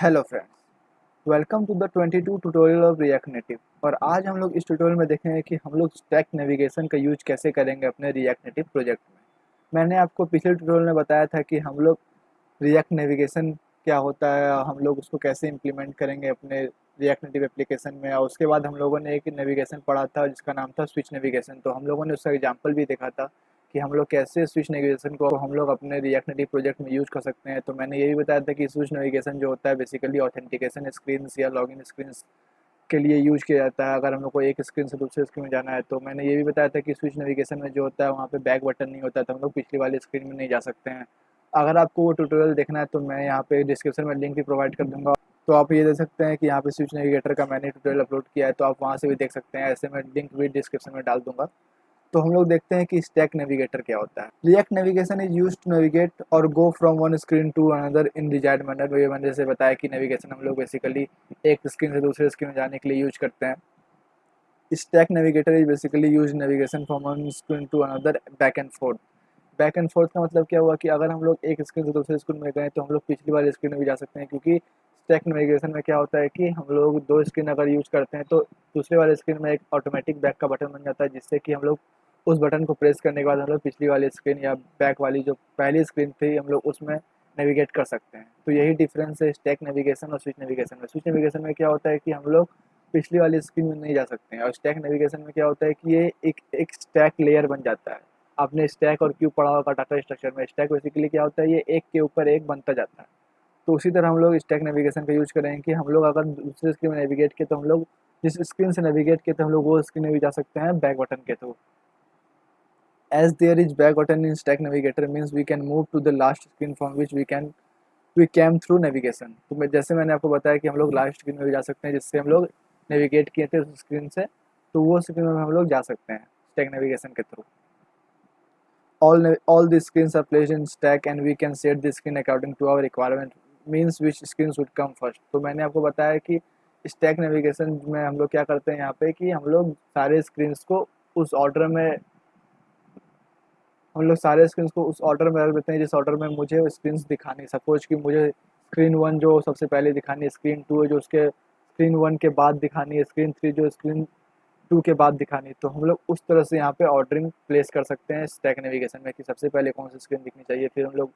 Hello friends, welcome to the 22 tutorial of React Native. और आज हम लोग इस ट्यूटोरियल में देखेंगे कि हम लोग स्टैक नेविगेशन का यूज कैसे करेंगे अपने रिएक्ट नेटिव प्रोजेक्ट में। मैंने आपको पिछले ट्यूटोरियल में बताया था कि हम लोग रिएक्ट नेविगेशन क्या होता है, हम लोग उसको कैसे इम्प्लीमेंट करेंगे अपने रिएक्ट नेटिव एप्लीकेशन में। और उसके बाद हम लोगों ने एक नेविगेशन पढ़ा था जिसका नाम था स्विच नेविगेशन। तो हम लोगों ने उसका एग्जाम्पल भी देखा था कि हम लोग कैसे स्विच नेविगेशन को हम लोग अपने रिएक्ट नेटिव प्रोजेक्ट में यूज़ कर सकते हैं। तो मैंने ये भी बताया था कि स्विच नेविगेशन जो होता है बेसिकली ऑथेंटिकेशन स्क्रीन या लॉगिन स्क्रीन के लिए यूज किया जाता है। अगर हम लोग को एक स्क्रीन से दूसरे स्क्रीन में जाना है तो मैंने ये भी बताया था कि स्विच नेविगेशन में जो होता है वहाँ पे बैक बटन नहीं होता, तो हम लोग पिछली वाली स्क्रीन में नहीं जा सकते हैं। अगर आपको वो ट्यूटोरियल देखना है तो मैं यहाँ पे डिस्क्रिप्शन में लिंक भी प्रोवाइड कर दूंगा। तो आप ये देख सकते हैं कि यहाँ पे स्विच नेविगेटर का मैंने ट्यूटोरियल अपलोड किया है, तो आप वहाँ से भी देख सकते हैं। ऐसे मैं लिंक भी डिस्क्रिप्शन में डाल दूंगा। तो हम लोग देखते हैं कि स्टैक नेविगेटर क्या होता है। React navigation is used to navigate और go from one screen to another in desired manner. ये मैंने जैसे बताया कि नेविगेशन हम लोग बेसिकली एक स्क्रीन से दूसरे स्क्रीन में जाने के लिए यूज करते हैं। Stack navigator is basically use navigation from one screen to another back and forth. Back and forth का मतलब क्या हुआ कि अगर हम लोग एक स्क्रीन से दूसरे स्क्रीन में गए तो हम लोग पिछली वाली स्क्रीन में भी जा सकते हैं, क्योंकि स्टैक नेविगेशन में क्या होता है कि हम लोग दो स्क्रीन अगर यूज करते हैं तो दूसरे वाले स्क्रीन में एक ऑटोमेटिक बैक का बटन बन जाता है, जिससे कि हम लोग उस बटन को प्रेस करने के बाद हम लोग पिछली वाली स्क्रीन या बैक वाली जो पहली स्क्रीन थी हम लोग उसमें नेविगेट कर सकते हैं। तो यही डिफरेंस है स्टैक नेविगेशन और स्विच नेविगेशन में। स्विच नेविगेशन में क्या होता है कि हम लोग पिछली वाली स्क्रीन में नहीं जा सकते हैं, और स्टैक नेविगेशन में क्या होता है कि ये एक स्टैक लेयर बन जाता है। आपने स्टैक और क्यूब पढ़ा होगा डाटा स्ट्रक्चर में। स्टैक बेसिकली क्या होता है, ये एक के ऊपर एक बनता जाता है। तो उसी तरह हम लोग स्टैक नेविगेशन का यूज करेंगे कि हम लोग अगर दूसरे स्क्रीन में नेविगेट किए तो हम लोग जिस स्क्रीन से नेविगेट किए तो हम लोग वो स्क्रीन में भी जा सकते हैं बैक बटन के through. As there is back button in stack navigator means we can move to the last screen from which we came through navigation. तो जैसे मैंने आपको बताया कि हम लोग लास्ट स्क्रीन में भी जा सकते हैं जिससे हम लोग नेविगेट किए थे उस स्क्रीन से, तो वो स्क्रीन में हम लोग जा सकते हैं स्टैक नेविगेशन के through. All the screens are placed in stack and we can set the screen according to our requirement means which screen should come first। तो मैंने आपको बताया कि स्टैक नेविगेशन में हम लोग क्या करते हैं यहाँ पे कि हम लोग सारे स्क्रीन्स को उस ऑर्डर में रख देते हैं जिस ऑर्डर में मुझे स्क्रीन्स दिखानी। सपोज कि मुझे स्क्रीन वन जो सबसे पहले दिखानी है, स्क्रीन टू है जो उसके स्क्रीन वन के बाद दिखानी है, स्क्रीन थ्री जो स्क्रीन टू के बाद दिखानी। तो हम लोग उस तरह से यहाँ पे ऑर्डरिंग प्लेस कर सकते हैं स्टैक नेविगेशन में कि सबसे पहले कौन सी स्क्रीन दिखनी चाहिए, फिर हम लोग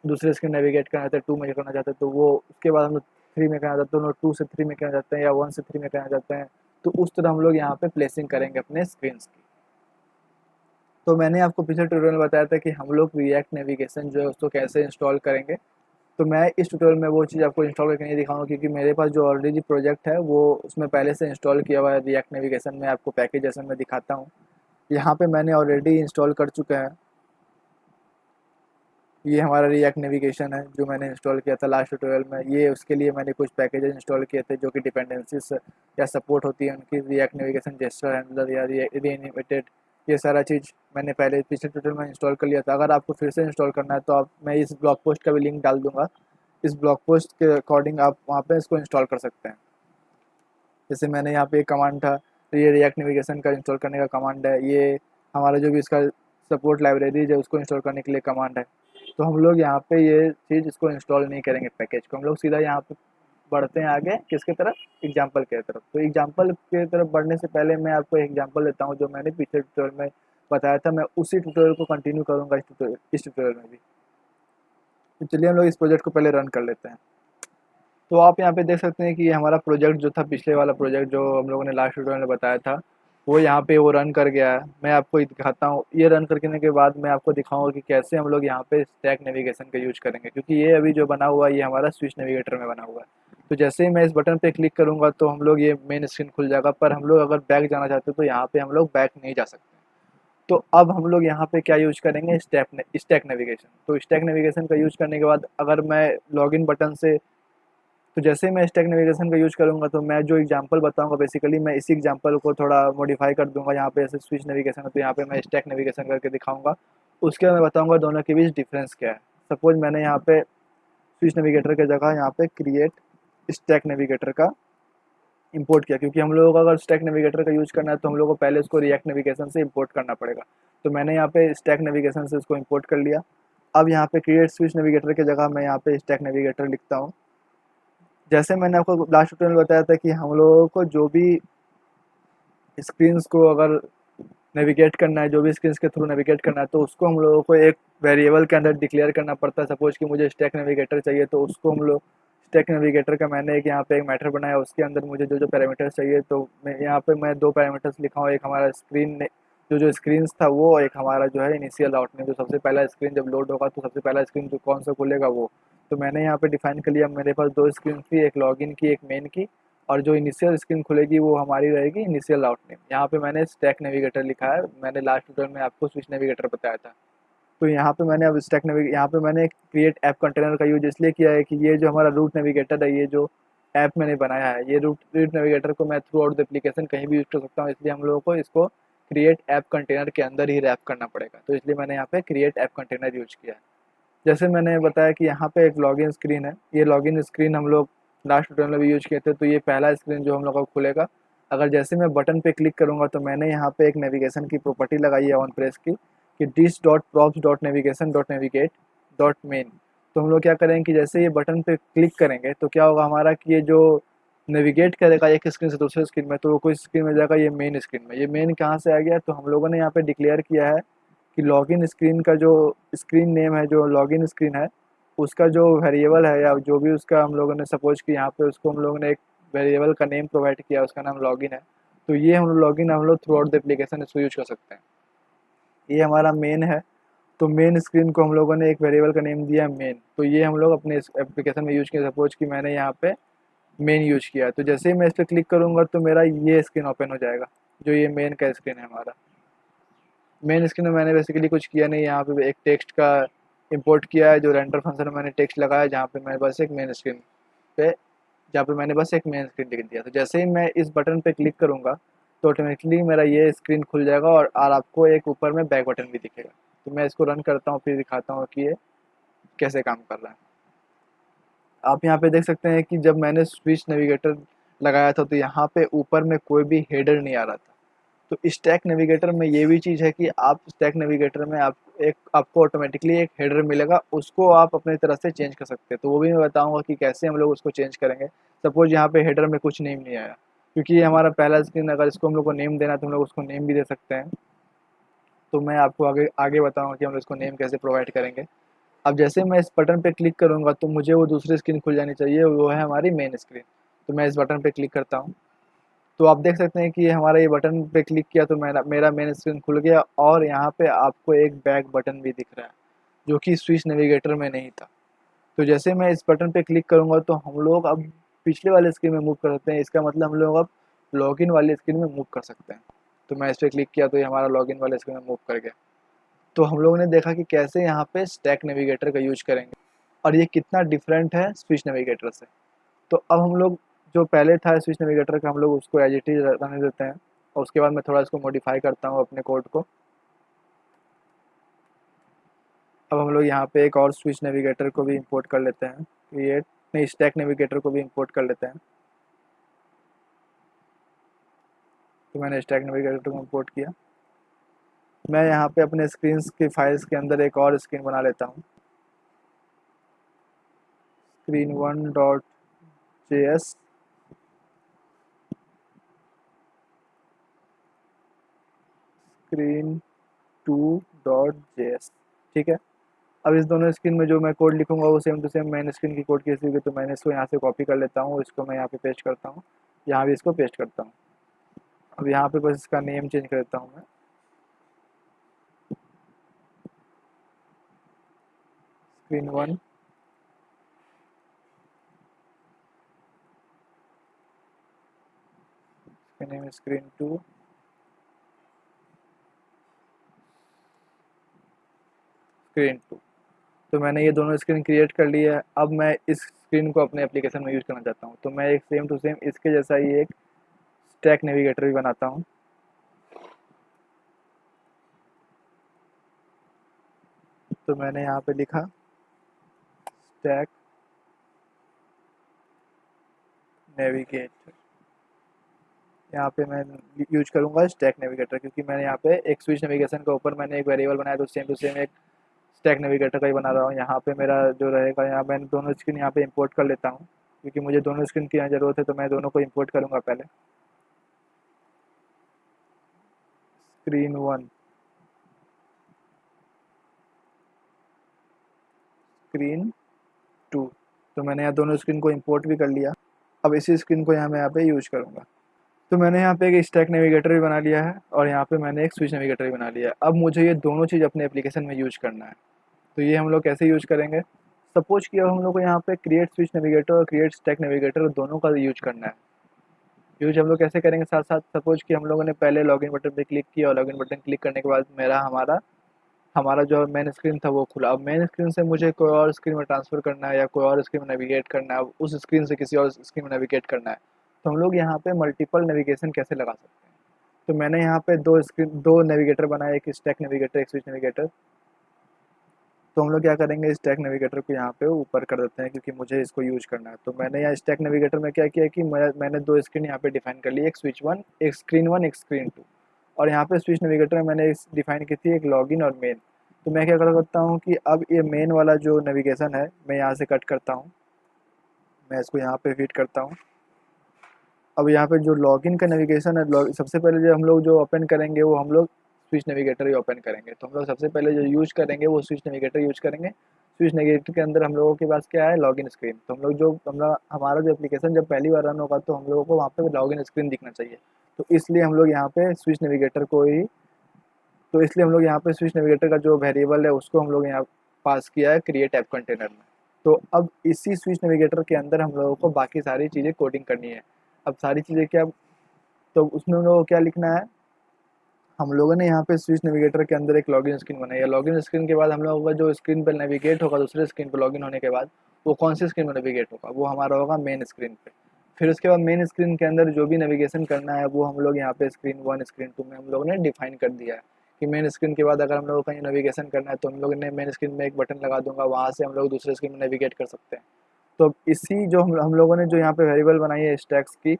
दूसरे स्क्रीन नेविगेट करना चाहते हैं, टू में करना चाहते हैं तो वो उसके बाद हम लोग थ्री में करना चाहते हैं, टू से थ्री में करना चाहते हैं या वन से थ्री में करना चाहते हैं। तो उस तरह हम लोग यहाँ पे प्लेसिंग करेंगे अपने स्क्रीन की। तो मैंने आपको पिछले ट्यूटोरियल में बताया था कि हम लोग रिएक्ट नेविगेशन जो है उसको कैसे इंस्टॉल करेंगे। तो मैं इस ट्यूटोरियल में वो चीज़ आपको इंस्टॉल करके नहीं दिखाऊंगा, क्योंकि मेरे पास जो ऑलरेडी प्रोजेक्ट है वो उसमें पहले से इंस्टॉल किया हुआ है रिएक्ट नेविगेशन में। आपको पैकेज जैसे मैं दिखाता हूँ, यहाँ पे मैंने ऑलरेडी इंस्टॉल कर चुका है। ये हमारा रिएक्ट नेविगेशन है जो मैंने इंस्टॉल किया था लास्ट ट्यूटोरियल में। ये उसके लिए मैंने कुछ पैकेजेस इंस्टॉल किए थे जो कि डिपेंडेंसीज या सपोर्ट होती है उनकी, रिएक्ट नेविगेशन जेस्चर हैंडलर या रीएनिमेटेड, ये सारा चीज़ मैंने पहले पिछले ट्यूटोरियल में इंस्टॉल कर लिया था। अगर आपको फिर से इंस्टॉल करना है तो आप मैं इस ब्लॉग पोस्ट का भी लिंक डाल दूंगा। इस ब्लॉग पोस्ट के अकॉर्डिंग आप वहाँ पे इसको इंस्टॉल कर सकते हैं। जैसे मैंने यहाँ पे एक कमांड था, तो ये रिएक्ट नेविगेशन का इंस्टॉल करने का कमांड है। ये हमारा जो भी इसका सपोर्ट लाइब्रेरीज है उसको इंस्टॉल करने के लिए कमांड है। तो हम लोग यहाँ पे ये चीज़ इसको इंस्टॉल नहीं करेंगे पैकेज को, हम लोग सीधा यहाँ पे बढ़ते हैं आगे किसके तरफ, एग्जाम्पल की तरफ। तो एग्जाम्पल की तरफ बढ़ने से पहले मैं आपको एक एग्जाम्पल देता हूँ जो मैंने पिछले ट्यूटोरियल में बताया था। मैं उसी ट्यूटोरियल को कंटिन्यू करूँगा इस ट्यूटोरियल में भी। तो चलिए हम लोग इस प्रोजेक्ट को पहले रन कर लेते हैं। तो आप यहाँ पे देख सकते हैं कि ये हमारा प्रोजेक्ट जो था, पिछले वाला प्रोजेक्ट जो हम लोगों ने लास्ट ट्यूटोरियल में बताया था, वो यहाँ पे वो रन कर गया है। मैं आपको दिखाता हूँ, ये रन करने के बाद मैं आपको दिखाऊंगा कि कैसे हम लोग यहाँ पे स्टैक नेविगेशन का यूज करेंगे, क्योंकि ये अभी जो बना हुआ है ये हमारा स्विच नेविगेटर में बना हुआ है। तो जैसे ही मैं इस बटन पे क्लिक करूंगा तो हम लोग ये मेन स्क्रीन खुल जाएगा, पर हम लोग अगर बैक जाना चाहते हैं तो यहाँ पे हम लोग बैक नहीं जा सकते। तो अब हम लोग यहाँ पे क्या यूज करेंगे, स्टैक नेविगेशन। तो स्टैक नेविगेशन का यूज करने के बाद अगर मैं लॉगिन बटन से, तो जैसे ही मैं स्टैक नेविगेशन का यूज करूंगा तो मैं जो एग्जांपल बताऊंगा बेसिकली मैं इसी एग्जांपल को थोड़ा मॉडिफाई कर दूंगा। यहाँ पे ऐसे स्विच नेविगेशन है तो यहाँ पे मैं स्टैक नेविगेशन करके दिखाऊंगा। उसके बाद मैं बताऊंगा दोनों के बीच डिफरेंस क्या है। सपोज मैंने यहाँ पे स्विच नेविगेटर की जगह यहाँ पे क्रिएट स्टैक नेविगेटर का इंपोर्ट किया, क्योंकि हम लोगों को अगर स्टैक नेविगेटर का यूज करना है तो हम लोग को पहले उसको रिएक्ट नेविगेशन से इंपोर्ट करना पड़ेगा। तो मैंने यहाँ पे स्टैक नेविगेशन से उसको इंपोर्ट कर लिया। अब यहाँ पे क्रिएट स्विच नेविगेटर की जगह मैं यहाँ पे स्टैक नेविगेटर लिखता हूँ। जैसे मैंने आपको लास्ट ट्यूटोरियल में बताया था कि हम लोगों को जो भी स्क्रीन्स को अगर नेविगेट करना है, जो भी स्क्रीन्स के थ्रू नेविगेट करना है, तो उसको हम लोगों को एक वेरिएबल के अंदर डिक्लेयर करना पड़ता है। सपोज कि मुझे स्टैक नेविगेटर चाहिए, तो उसको हम लोग स्टैक नेविगेटर का मैंने एक यहाँ पे एक मैटर बनाया, उसके अंदर मुझे जो जो पैरामीटर्स चाहिए, तो मैं यहाँ पे मैं दो पैरामीटर्स लिखा हूँ। एक हमारा स्क्रीन जो स्क्रीन्स था वो, एक हमारा जो है इनिशियल आउटनेम, जो सबसे पहला स्क्रीन जब लोड होगा तो सबसे पहला स्क्रीन जो कौन सा खुलेगा वो। तो मैंने यहाँ पे डिफाइन कर लिया, मेरे पास दो स्क्रीन थी, एक लॉगिन की एक मेन की, और जो इनिशियल स्क्रीन खुलेगी वो हमारी रहेगी इनिशियल आउटनेम। यहाँ पे मैंने स्टैक नेविगेटर लिखा है, मैंने लास्ट ट्यूटोरियल में आपको स्विच नेविगेटर बताया था। तो यहाँ पे मैंने अब स्टैक नेविगेटर, यहाँ पे मैंने क्रिएट ऐप कंटेनर का यूज इसलिए किया है कि ये जो हमारा रूट नेविगेटर है, ये जो ऐप मैंने बनाया है, ये रूट नेविगेटर को मैं थ्रू आउट द एप्लीकेशन कहीं भी यूज कर सकता हूँ, इसलिए हम लोगों को इसको क्रिएट ऐप कंटेनर के अंदर ही रैप करना पड़ेगा। तो इसलिए मैंने यहाँ पे क्रिएट ऐप कंटेनर यूज किया है। जैसे मैंने बताया कि यहाँ पे एक लॉगिन स्क्रीन है, ये लॉगिन स्क्रीन हम लोग लास्ट ट्यूटोरियल में भी यूज किए थे। तो ये पहला स्क्रीन जो हम लोग को खुलेगा, अगर जैसे मैं बटन पे क्लिक करूँगा तो मैंने यहाँ पे एक नेविगेशन की प्रॉपर्टी लगाई है ऑन प्रेस की, कि this dot props dot navigation dot navigate dot main. तो हम लोग क्या करेंगे कि जैसे ये बटन पे क्लिक करेंगे तो क्या होगा हमारा कि ये जो नेविगेट करेगा एक स्क्रीन से दूसरे स्क्रीन में, तो वो कोई स्क्रीन में जाएगा, ये मेन स्क्रीन में। ये मेन कहाँ से आ गया, तो हम लोगों ने यहाँ पे डिक्लेयर किया है कि लॉगिन स्क्रीन का जो स्क्रीन नेम है, जो लॉगिन स्क्रीन है, उसका जो वेरिएबल है या जो भी उसका हम लोगों ने सपोज कि यहाँ पे उसको हम लोगों ने एक वेरिएबल का नेम प्रोवाइड किया, उसका नाम लॉगिन है। तो ये हम लॉगिन हम लोग थ्रू आउट द एप्लीकेशन इसको यूज कर सकते हैं। ये हमारा मेन है, तो मेन स्क्रीन को हम लोगों ने एक वेरिएबल का नेम दिया मेन, तो ये हम लोग अपने इस एप्लीकेशन में यूज किया। सपोज कि मैंने यहाँ पे मेन यूज किया, तो जैसे ही मैं इस पर क्लिक करूँगा तो मेरा ये स्क्रीन ओपन हो जाएगा, जो ये मेन का स्क्रीन है हमारा। मेन स्क्रीन में मैंने बेसिकली कुछ किया नहीं, यहाँ पे एक टेक्स्ट का इंपोर्ट किया है, जो रेंडर फंक्शन में मैंने टेक्स्ट लगाया, जहाँ पे मैं बस एक मेन स्क्रीन पे जहाँ पे मैंने बस एक मेन स्क्रीन लिख दिया। तो जैसे ही मैं इस बटन पे क्लिक करूँगा तो ऑटोमेटिकली मेरा ये स्क्रीन खुल जाएगा, और आपको एक ऊपर में बैक बटन भी दिखेगा। तो मैं इसको रन करता हूँ, फिर दिखाता हूँ कि ये कैसे काम कर रहा है। आप यहाँ पे देख सकते हैं कि जब मैंने स्विच नेविगेटर लगाया था तो यहाँ पे ऊपर में कोई भी हेडर नहीं आ रहा था। तो स्टैक नेविगेटर में ये भी चीज़ है कि आप स्टैक नेविगेटर में आपको ऑटोमेटिकली एक हेडर मिलेगा, उसको आप अपनी तरह से चेंज कर सकते हैं। तो वो भी मैं बताऊंगा कि कैसे हम लोग उसको चेंज करेंगे। सपोज यहाँ पे हेडर में कुछ नेम नहीं आया, क्योंकि ये हमारा पहला स्क्रीन, अगर इसको हम लोग को नेम देना है तो हम लोग उसको नेम भी दे सकते हैं। तो मैं आपको आगे आगे बताऊँगा कि हम लोग इसको नेम कैसे प्रोवाइड करेंगे। अब जैसे मैं इस बटन पे क्लिक करूँगा तो मुझे वो दूसरी स्क्रीन खुल जानी चाहिए, वो है हमारी मेन स्क्रीन। तो मैं इस बटन पे क्लिक करता हूँ, तो आप देख सकते हैं कि हमारा ये बटन पे क्लिक किया तो मेरा मेरा मेन स्क्रीन खुल गया, और यहाँ पे आपको एक बैक बटन भी दिख रहा है, जो कि स्विच नेविगेटर में नहीं था। तो जैसे मैं इस बटन पे क्लिक करूँगा तो हम लोग अब पिछले वाले स्क्रीन में मूव कर सकते हैं। इसका मतलब हम लोग अब लॉगिन वाले स्क्रीन में मूव कर सकते हैं। तो मैं इस पर क्लिक किया तो ये हमारा लॉगिन वाले स्क्रीन में मूव कर गया। तो हम लोगों ने देखा कि कैसे यहाँ पे स्टैक नेविगेटर का यूज करेंगे, और ये कितना डिफरेंट है स्विच नेविगेटर से। तो अब हम लोग जो पहले था स्विच नेविगेटर का, हम लोग उसको एज इट इज रहने देते हैं, और उसके बाद मैं थोड़ा इसको मॉडिफाई करता हूँ अपने कोड को। अब हम लोग यहाँ पे एक और स्विच नेविगेटर को भी इंपोर्ट कर लेते हैं, क्रिएट नहीं, स्टैक नेविगेटर को भी इंपोर्ट कर लेते हैं। तो मैंने स्टैक नेविगेटर को इंपोर्ट किया। मैं यहाँ पे अपने स्क्रीन के फाइल्स के अंदर एक और स्क्रीन बना लेता हूँ, screen1.js, screen2.js। ठीक है। अब इस दोनों स्क्रीन में जो मैं कोड लिखूंगा वो same to same main screen की कोड कैसी होगी। तो मैंने इसको यहाँ से कॉपी कर लेता हूँ, इसको मैं यहाँ पे पेस्ट करता हूँ, यहाँ भी इसको पेस्ट करता हूँ। अब यहाँ पे बस इसका नेम चेंज कर देता हूँ मैं, screen1। इसका नेम screen2, screen2। तो मैंने ये दोनों स्क्रीन क्रिएट कर ली है। अब मैं इस स्क्रीन को अपने एप्लीकेशन में यूज करना चाहता हूँ, तो मैं एक सेम टू सेम इसके जैसा ही एक स्टैक नेविगेटर भी बनाता हूँ। तो मैंने यहाँ पे लिखा स्टैक नेविगेटर, यहाँ पे मैं यूज करूँगा स्टैक नेविगेटर, क्योंकि मैंने यहाँ पे एक स्विच नेविगेशन के ऊपर मैंने एक वेरिएबल बनाया, तो सेम टू सेम एक स्टैक नेविगेटर का ही बना रहा हूँ। यहाँ पे मेरा जो रहेगा, यहाँ मैं दोनों स्क्रीन यहाँ पे इंपोर्ट कर लेता हूँ। क्योंकि मुझे दोनों स्क्रीन की यहाँ ज़रूरत है, तो मैं दोनों को इंपोर्ट करूँगा पहले। स्क्रीन 1, स्क्रीन 2, तो मैंने यहाँ दोनों स्क्रीन को इंपोर्ट भी कर लिया। अब इसी स्क्रीन को यहाँ मैं यहाँ पे यूज़ करूँगा। तो मैंने यहाँ पे एक स्टैक नेविगेटर भी बना लिया है और यहाँ पे मैंने एक स्विच नेविगेटर भी बना लिया है। अब मुझे ये दोनों चीज़ अपने एप्लीकेशन में यूज़ करना है। तो ये हम लोग कैसे यूज़ करेंगे? सपोज कि अब हम लोग को यहाँ पे क्रिएट स्विच नेविगेटर और क्रिएट स्टैक नेविगेटर दोनों का यूज करना है। यूज हम लोग कैसे करेंगे साथ साथ? सपोज कि हम लोगों ने पहले लॉगिन बटन पे क्लिक किया और लॉगिन बटन क्लिक करने के बाद मेरा हमारा हमारा जो मेन स्क्रीन था वो खुला। अब मेन स्क्रीन से मुझे कोई और स्क्रीन में ट्रांसफ़र करना है या कोई और स्क्रीन में नेविगेट करना है, उस स्क्रीन से किसी और स्क्रीन में नेविगेट करना है, तो हम लोग यहाँ पे मल्टीपल नेविगेशन कैसे लगा सकते हैं? तो मैंने यहाँ पे दो नेविगेटर बनाए, एक स्टैक नेविगेटर, एक स्विच नेविगेटर। तो हम लोग क्या करेंगे, स्टैक नेविगेटर को यहाँ पे ऊपर कर देते हैं क्योंकि मुझे इसको यूज करना है। तो मैंने यहाँ स्टैक नेविगेटर में क्या किया कि मैंने दो स्क्रीन यहाँ पे डिफाइन कर ली, एक स्विच 1, एक स्क्रीन 1, एक स्क्रीन 2। और यहाँ पे स्विच नेविगेटर में मैंने डिफाइन की थी एक लॉगिन और मेन। तो मैं क्या करता हूँ कि अब ये मेन वाला जो नेविगेशन है मैं यहाँ से कट करता हूँ, मैं इसको यहाँ पे फिट करता हूँ। अब यहाँ पे जो लॉगिन का नेविगेशन है, सबसे पहले जो हम लोग जो ओपन करेंगे वो हम लोग स्विच नेविगेटर ही ओपन करेंगे। तो हम लोग सबसे पहले जो यूज करेंगे वो स्विच नेविगेटर यूज करेंगे। स्विच नेविगेटर के अंदर हम लोगों के पास क्या है, लॉगिन स्क्रीन। तो हम लोग जो हमारा जो एप्लीकेशन जब पहली बार रन होगा तो हम लोगों को वहाँ पे लॉगिन स्क्रीन दिखना चाहिए। तो इसलिए हम लोग यहाँ पे स्विच नेविगेटर को ही तो इसलिए हम लोग यहाँ पे स्विच नेविगेटर का जो वेरिएबल है उसको हम लोग यहाँ पास किया है क्रिएट ऐप कंटेनर में। तो अब इसी स्विच नेविगेटर के अंदर हम लोगों को बाकी सारी चीज़ें कोडिंग करनी है। अब सारी चीज़ें क्या, तो उसमें हम लोगों को क्या लिखना है, हम लोगों ने यहाँ पे स्विच नेविगेटर के अंदर एक लॉगिन स्क्रीन बनाई है। लॉगिन स्क्रीन के बाद हम लोगों का जो स्क्रीन पर नेविगेट होगा दूसरे स्क्रीन पर लॉगिन होने के बाद, वो कौन सी स्क्रीन पर नेविगेट होगा, वो हमारा होगा मेन स्क्रीन पे। फिर उसके बाद मेन स्क्रीन के अंदर जो भी नेविगेशन करना है वो हम लोग यहाँ पे स्क्रीन 1 स्क्रीन 2 में हम लोगों ने डिफाइन कर दिया है कि मेन स्क्रीन के बाद अगर हम लोगों को कहीं नेविगेशन करना है तो हम लोग ने मेन स्क्रीन में एक बटन लगा दूंगा, वहाँ से हम लोग दूसरे स्क्रीन में नेविगेट कर सकते हैं। तो इसी जो हम लोगों ने जो यहाँ पे वेरिएबल बनाई है स्टैक्स की,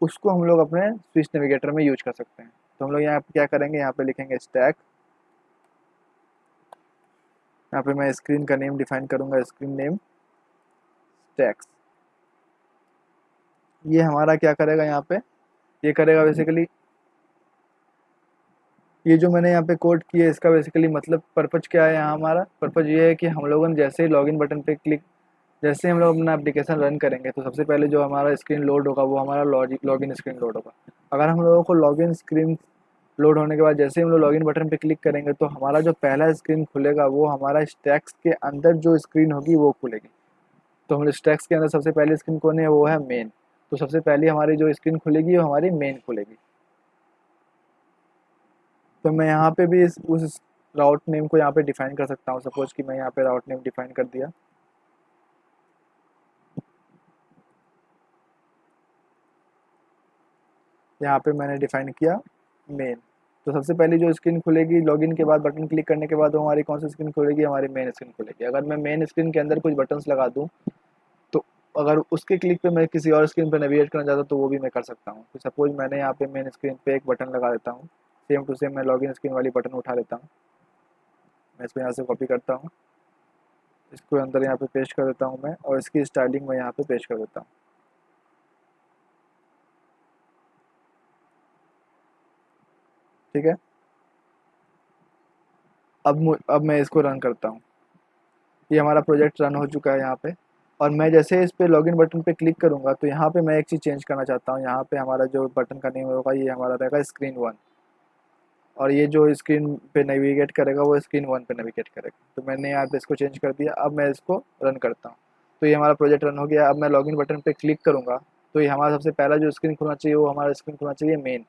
उसको हम लोग अपने स्विच नेविगेटर में यूज कर सकते हैं। तो हम लोग यहाँ पे क्या करेंगे, यहाँ पे लिखेंगे स्टैक, यहाँ पे मैं स्क्रीन का नेम डिफाइन करूंगा, स्क्रीन नेम स्टैक्स। ये हमारा क्या करेगा यहाँ पे, ये करेगा बेसिकली, ये जो मैंने यहाँ पे कोड किया है इसका बेसिकली मतलब पर्पज क्या है, यहाँ हमारा पर्पज ये है कि हम लोगों ने जैसे ही लॉगिन बटन पे क्लिक, जैसे ही हम लोग अपना एप्लीकेशन रन करेंगे तो सबसे पहले जो हमारा स्क्रीन लोड होगा वो हमारा लॉगिन स्क्रीन लोड होगा। अगर हम लोगों को लॉगिन स्क्रीन लोड होने के बाद जैसे ही हम लोग लॉगिन बटन पे क्लिक करेंगे तो हमारा जो पहला स्क्रीन खुलेगा वो हमारा स्टैक्स के अंदर जो स्क्रीन होगी वो खुलेगी। तो हमारे स्टैक्स के अंदर सबसे पहली स्क्रीन कौन है, वो है मेन। तो सबसे पहली हमारी जो स्क्रीन खुलेगी वो हमारी मेन खुलेगी। तो मैं यहाँ पे भी उस राउट नेम को यहाँ पे डिफाइन कर सकता हूँ। सपोज कि मैं यहाँ पे राउट नेम डिफाइन कर दिया, यहाँ पे मैंने डिफाइन किया मेन। तो सबसे पहली जो स्क्रीन खुलेगी लॉगिन के बाद बटन क्लिक करने के बाद वो हमारी कौन सी स्क्रीन खुलेगी, हमारी मेन स्क्रीन खुलेगी। अगर मैं मेन स्क्रीन के अंदर कुछ बटन्स लगा दूँ तो अगर उसके क्लिक पे मैं किसी और स्क्रीन पे नेविगेट करना चाहता हूँ तो वो भी मैं कर सकता हूँ। तो सपोज मैंने यहाँ पे मेन स्क्रीन पे एक बटन लगा देता हूँ, सेम टू सेम मैं लॉगिन स्क्रीन वाली बटन उठा लेता हूँ, मैं इसको यहाँ से कॉपी करता हूँ, इसको अंदर यहाँ पे पेस्ट कर देता हूँ मैं, और इसकी स्टाइलिंग मैं यहाँ पे पेस्ट कर देता हूँ। ठीक है, अब मैं इसको रन करता हूँ। ये हमारा प्रोजेक्ट रन हो चुका है यहाँ पे। और मैं जैसे इस पे लॉगिन बटन पे क्लिक करूँगा तो यहाँ पे मैं एक चीज़ चेंज करना चाहता हूँ। यहाँ पे हमारा जो बटन का नेम होगा ये हमारा रहेगा स्क्रीन 1, और ये जो स्क्रीन पे नेविगेट करेगा वो स्क्रीन 1 पे नेविगेट करेगा। तो मैंने यहाँ पे इसको चेंज कर दिया। अब मैं इसको रन करता हूँ तो ये हमारा प्रोजेक्ट रन हो गया। अब मैं लॉगिन बटन पे क्लिक करूँगा तो ये हमारा सबसे पहला जो स्क्रीन खुलना चाहिए वो हमारा स्क्रीन खुलना चाहिए मेन।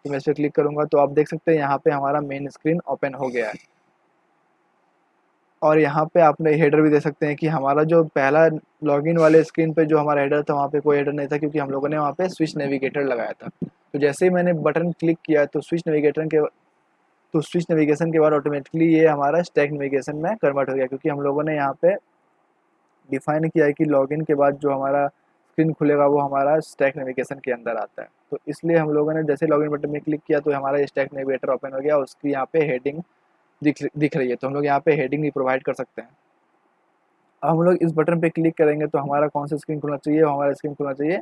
तो मैं इस पर क्लिक करूँगा तो आप देख सकते हैं यहाँ पे हमारा मेन स्क्रीन ओपन हो गया है। और यहाँ पे आपने हेडर भी दे सकते हैं कि हमारा जो पहला लॉगिन वाले स्क्रीन पे जो हमारा हेडर था वहाँ पे कोई हेडर नहीं था क्योंकि हम लोगों ने वहाँ पे स्विच नेविगेटर लगाया था। तो जैसे ही मैंने बटन क्लिक किया तो स्विच नेविगेशन के बाद ऑटोमेटिकली ये हमारा स्टैक नेविगेशन में कन्वर्ट हो गया, क्योंकि हम लोगों ने यहाँ पे डिफाइन किया है कि लॉगिन के बाद जो हमारा स्क्रीन खुलेगा वो हमारा स्टैक नेविगेशन के अंदर आता है। तो इसलिए हम लोगों ने जैसे लॉगिन बटन में क्लिक किया तो हमारा स्टैक नेविगेटर ओपन हो गया, उसकी यहाँ पे हेडिंग दिख रही है। तो हम लोग यहाँ पे हेडिंग भी प्रोवाइड कर सकते हैं। अब हम लोग इस बटन पे क्लिक करेंगे तो हमारा कौन सा स्क्रीन खुलना चाहिए, हमारा स्क्रीन खुलना चाहिए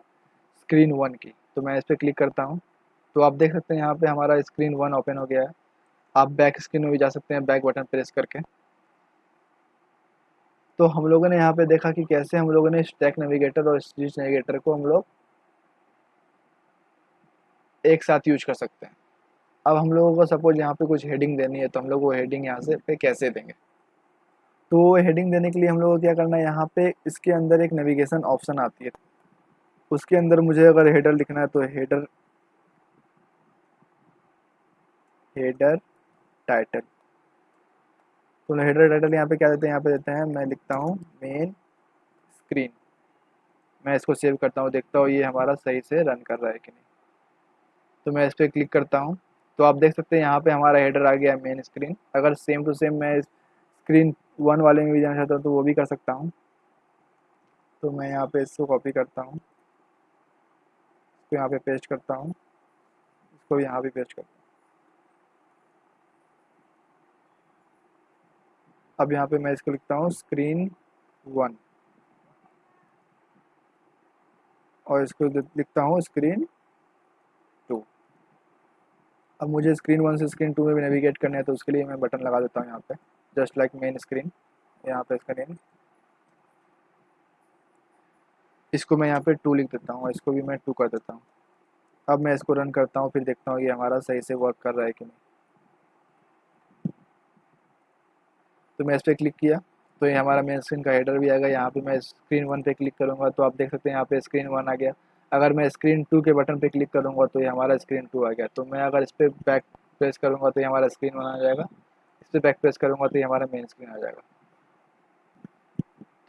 स्क्रीन 1 की। तो मैं इस पर क्लिक करता हूँ, तो आप देख सकते हैं यहाँ पे हमारा स्क्रीन 1 ओपन हो गया है। आप बैक स्क्रीन में भी जा सकते हैं बैक बटन प्रेस करके। तो हम लोगों ने यहाँ पे देखा कि कैसे हम लोगों ने स्टैक नेविगेटर और स्विच नेविगेटर को हम लोग एक साथ यूज कर सकते हैं। अब हम लोगों को सपोज यहाँ पे कुछ हेडिंग देनी है, तो हम लोग वो हेडिंग यहाँ से पे कैसे देंगे। तो हेडिंग देने के लिए हम लोगों को क्या करना है, यहाँ पे इसके अंदर एक नेविगेशन ऑप्शन आती है, उसके अंदर मुझे अगर हेडर लिखना है तो हेडर, हेडर टाइटल। तो हेडर टाइटल यहाँ पे क्या देते हैं, यहाँ पे देते हैं, मैं लिखता हूँ मेन स्क्रीन। मैं इसको सेव करता हूँ, देखता हूँ ये हमारा सही से रन कर रहा है कि नहीं। तो मैं इस पर क्लिक करता हूँ, तो आप देख सकते हैं यहाँ पे हमारा हेडर आ गया है मेन स्क्रीन। अगर सेम टू सेम मैं स्क्रीन 1 वाले में भी जाना चाहता हूँ तो वो भी कर सकता हूँ। तो मैं यहाँ पे इसको कॉपी करता हूँ, इसको यहाँ पे पेस्ट करता हूँ, इसको भी यहाँ पे पेस्ट करता हूँ। अब यहाँ पे मैं इसको लिखता हूँ स्क्रीन 1 और इसको लिखता हूँ स्क्रीन 2। अब मुझे स्क्रीन 1 से स्क्रीन 2 में भी नेविगेट करना है, तो उसके लिए मैं बटन लगा देता हूँ यहाँ पे, जस्ट लाइक मेन स्क्रीन। यहाँ पे स्क्रीन, इसको मैं यहाँ पे 2 लिख देता हूँ और इसको भी मैं 2 कर देता हूँ। अब मैं इसको रन करता हूँ, फिर देखता हूँ ये हमारा सही से वर्क कर रहा है कि नहीं। तो मैं इस पर क्लिक किया तो ये हमारा मेन स्क्रीन का हेडर भी आ गया। यहाँ पे मैं स्क्रीन 1 पे क्लिक करूँगा तो आप देख सकते हैं यहाँ पे स्क्रीन 1 आ गया। अगर मैं स्क्रीन 2 के बटन पे क्लिक करूँगा तो ये हमारा स्क्रीन 2 आ गया। तो मैं अगर इस पर बैक प्रेस करूँगा तो ये हमारा स्क्रीन 1 आ जाएगा, इस पर बैक प्रेस करूँगा तो ये हमारा मेन स्क्रीन आ जाएगा।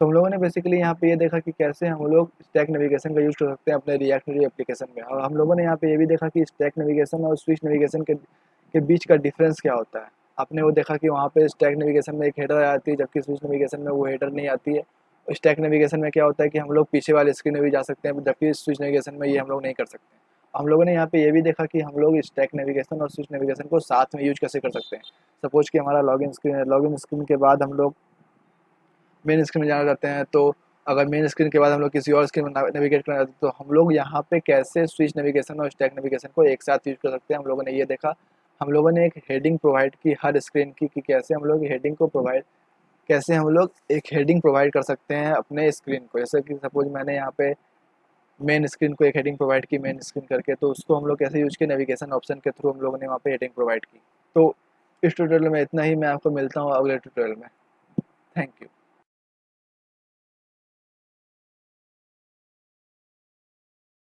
तो हम लोगों ने बेसिकली यहाँ पे ये देखा कि कैसे हम लोग स्टैक नेविगेशन का यूज़ कर सकते हैं अपने रिएक्ट नाइव एप्लीकेशन में। और हम लोगों ने यहाँ पे ये भी देखा कि स्टैक नेविगेशन और स्विच नेविगेशन के बीच का डिफरेंस क्या होता है। आपने वो देखा कि वहाँ पे स्टैक नेविगेशन में एक हेडर आती है, जबकि स्विच नेविगेशन में वो हेडर नहीं आती है। स्टैक नेविगेशन में क्या होता है कि हम लोग पीछे वाले स्क्रीन में भी जा सकते हैं, जबकि स्विच नेविगेशन में ये हम लोग नहीं कर सकते। हम लोगों ने यहाँ पे ये भी देखा कि हम लोग स्टैक नेविगेशन और स्विच नेविगेशन को साथ में यूज कैसे कर सकते हैं। सपोज कि हमारा लॉगिन स्क्रीन है, लॉगिन स्क्रीन के बाद हम लोग मेन स्क्रीन में जाना चाहते हैं, तो अगर मेन स्क्रीन के बाद हम लोग किसी और स्क्रीन में नेविगेट करना चाहते हैं तो हम लोग यहाँ पे कैसे स्विच नेविगेशन और स्टैक नेविगेशन को एक साथ यूज कर सकते हैं। हम लोगों ने ये देखा। हम लोगों ने एक हेडिंग प्रोवाइड की हर स्क्रीन की कि कैसे हम लोग हेडिंग को प्रोवाइड, कैसे हम लोग एक हेडिंग प्रोवाइड कर सकते हैं अपने स्क्रीन को। जैसे कि सपोज मैंने यहाँ पे मेन स्क्रीन को एक हेडिंग प्रोवाइड की मेन स्क्रीन करके, तो उसको हम लोग कैसे यूज किए, नेविगेशन ऑप्शन के थ्रू हम लोगों ने वहाँ पे हेडिंग प्रोवाइड की। तो इस ट्यूटोरियल में इतना ही, मैं आपको मिलता हूँ अगले ट्यूटोरियल में। Thank you.